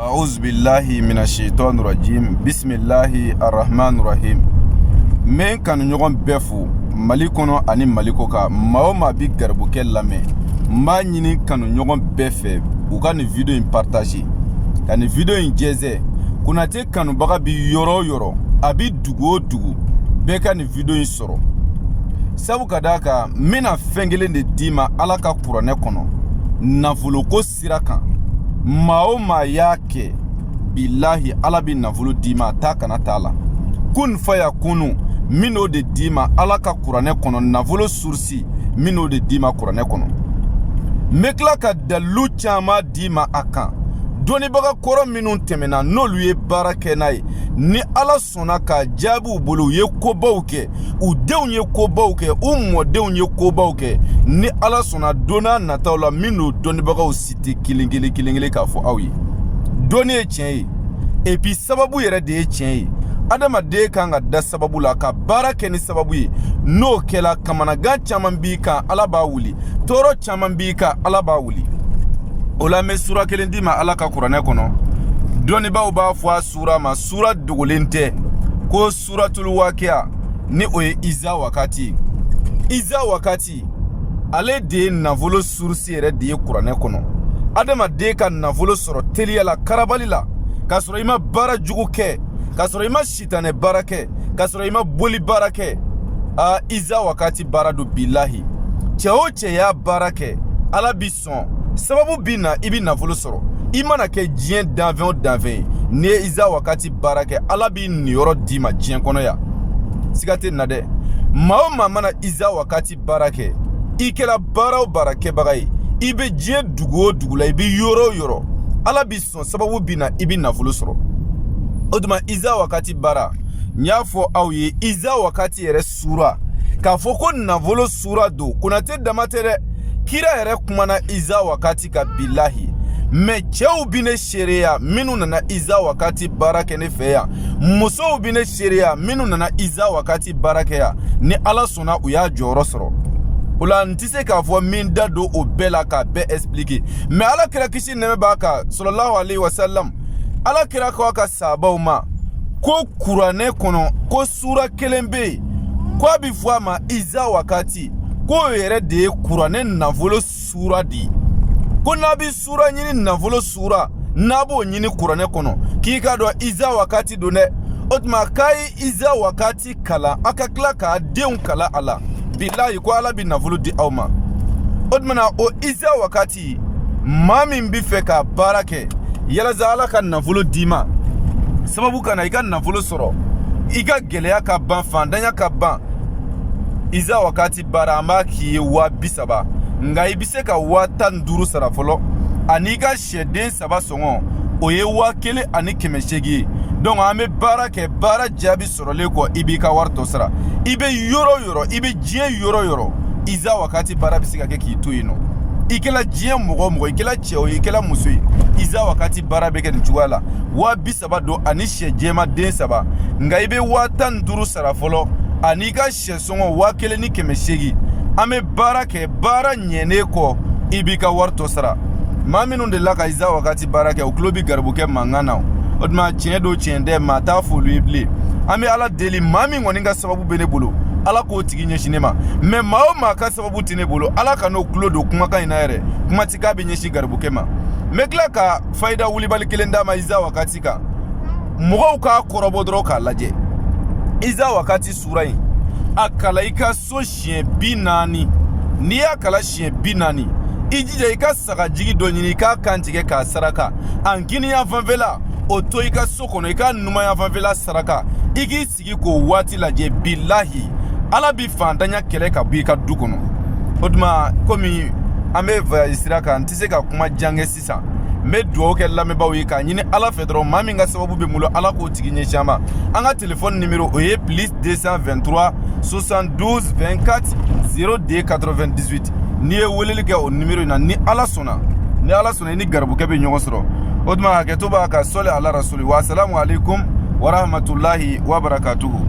أعوذ بالله من الشيطان الرجيم بسم الله الرحمن الرحيم من كان نيغون بفو ماليكونو اني ماليكوكا ما بي غربوكي لامي ما نيني كانو نيغون بفه وكان فيديو ان بارتاجي كان فيديو ان جيزه كوناتي كانو باغا بي يورو ابي دوغو بeka ni video in soro sabu kadaka mina fengele de dima alaka kurane kono nafulo ko siraka maoma yake billahi alabi nafulo dima takana tala kun faya kunu mino de dima alaka kurane kono nafulo sursi mino de dima kurane kono mekla ka dalu chama dima akan doni baga koro minun temena n'olu ye baara kɛ n'a ye ni ala sɔnna ka jaabiw bolo u ye kobaw kɛ u denw ye kobaw kɛ u mɔdenw ye kobaw kɛ ni ala sɔnna donna nataw la minnu dɔnnibagaw si tɛ kelen k'a fɔ aw ye dɔnni ye tiɲɛ ye et puis sababu yɛrɛ de ye tiɲɛ ye adamaden kan ka da sababu la ka baara kɛ ni sababu ye n'o kɛla kamanagan caman b'i kan ala b'a wuli tɔɔrɔ caman b'i kan ala b'a wuli ola me sura kelen di ma ala ka kuranɛ kono doni baw ba fo sura ma sura dogolen tɛ ko suratul waqi'a ni o ye iza wakati ale de nafolo sursi yɛrɛ de ye kuranɛ kono adama de ka nafolo sɔrɔ teliya la karabali la ka sɔrɔ ima baara jugu kɛ ka sɔrɔ ima shitane baara kɛ ka sɔrɔ ima boli baara kɛ iza wakati baara do billahi cɛ o cɛ y'a baara kɛ ala bi sɔn sababu bina ibi nafolo sɔrɔ i mana kɛ diɲɛ danfɛn o danfɛn ni ye iza wakati baara kɛ ala bi niyɔrɔ di ma diɲɛ kɔnɔ ya siga tɛ na dɛ maa o maa mana iza wakati baara kɛ i kɛra baara o baara kɛbaga ye i bɛ diɲɛ dugu o dugu la i bɛ yɔrɔ o yɔrɔ ala bi sɔn sababu bina i bi nafolo sɔrɔ o tuma iza wakati baara n y'a fɔ aw ye iza wakati yɛrɛ sura k'a fɔ ko nafolo sura don konate dama tɛ dɛ kira yɛrɛ kumana iza wakati ka billahi mɛ cɛw bi ne seereya minnu nana iza wakati baara kɛ ne fɛ yan musow bi ne seereya minnu nana iza wakati baara kɛ yan ni ala sɔnna u y'a jɔyɔrɔ sɔrɔ o la n tɛ se k'a fɔ min da don o bɛɛ la k'a bɛɛ expliquer mɛ ala kira kisi nɛmɛ b'a kan sallallahu alayhi wa sallam ala kira k'a ka sahabaw ma ko kuranɛ kɔnɔ ko sura kelen bɛ yen ko a bi fɔ a ma iza wakati ko yɛrɛ de ye kuranɛ nafolo sura di ko n'a bi sura ɲini nafolo sura n'a b'o ɲini kuranɛ kɔnɔ k'i ka dɔn iza wakati don dɛ o tuma k'a ye iza wakati kalan a ka tila k'a denw kalan a la bilahi ko ala bi nafolo di aw ma o tuma na o iza wakati maa min bi fɛ ka baara kɛ yalasa ala ka nafolo d'i ma sababu kana i ka nafolo sɔrɔ i ka gɛlɛya ka ban fandanya ka ban iza wakati baara an b'a k'i ye 30,000 nka i bɛ se ka 15,000 sara fɔlɔ ani ka sɛden 3 sɔngɔ o ye 1,800 ye donc an bɛ baara kɛ baara jaabi sɔrɔlen kɔ i b'i ka wari tɔ sara i bɛ yɔrɔ o yɔrɔ i bɛ diɲɛ yɔrɔ o yɔrɔ iza wakati baara bɛ se ka kɛ k'i to yen nɔ i kɛla diɲɛ mɔgɔ o mɔgɔ i kɛla cɛ o ye i kɛla muso ye iza wakati baara bɛ kɛ nin cogoya la 30,000 don ani sɛ jɛma den 3 nka i bɛ 15,000 sara fɔlɔ ani ka sɛsɔngɔ 1,800 an bɛ baara kɛ baara ɲɛnen kɔ i b'i ka wari tɔ sara maa minnu de la ka iza wakati baara kɛ o tulo bi garibukɛ mankan na o tuma tiɲɛ don tiɲɛ tɛ maa t'a fɔ olu ye bilen an bɛ ala deli maa min kɔni ka sababu bɛ ne bolo ala k'o tigi ɲɛsin ne ma mɛ maa o maa ka sababu tɛ ne bolo ala ka n'o tulo don kumakan in na yɛrɛ kuma ti k'a bɛ ɲɛsin garibukɛ ma n bɛ tila ka fayida wulibali kelen d'a ma iza wakati kan mɔgɔw k'a kɔrɔbɔ dɔrɔn k'a lajɛ iza wakati sura in a kala i ka so siɲɛ 40 n'i y'a kala siɲɛ 40 i jija i ka sagajigi dɔ ɲini i k'a kan tigɛ k'a saraka an kiniyan fanfɛla o to i ka so kɔnɔ i ka numanyan fanfɛla saraka i k'i sigi k'o waati lajɛ billahi ala bi fantanya kɛlɛ ka bɔ i ka du kɔnɔ o tuma komi an bɛ voyage sira kan n tɛ se ka kuma jan kɛ sisan n bɛ dugawu kɛ lamɛnbaaw ye k'a ɲini ala fɛ dɔrɔn maa min ka sababu bɛ n bolo ala k'o tigi ɲɛsin an ma an ka telefɔni nimero o ye +223 72 24 02 98 n'i ye weleli kɛ o nimero in na ni ala sɔnna i ni garibukɛ bɛ ɲɔgɔn sɔrɔ o tuma hakɛto b'a ka sɔli ala rasuli wa salamu alaikum wa rahmatulahi wa barakatuhu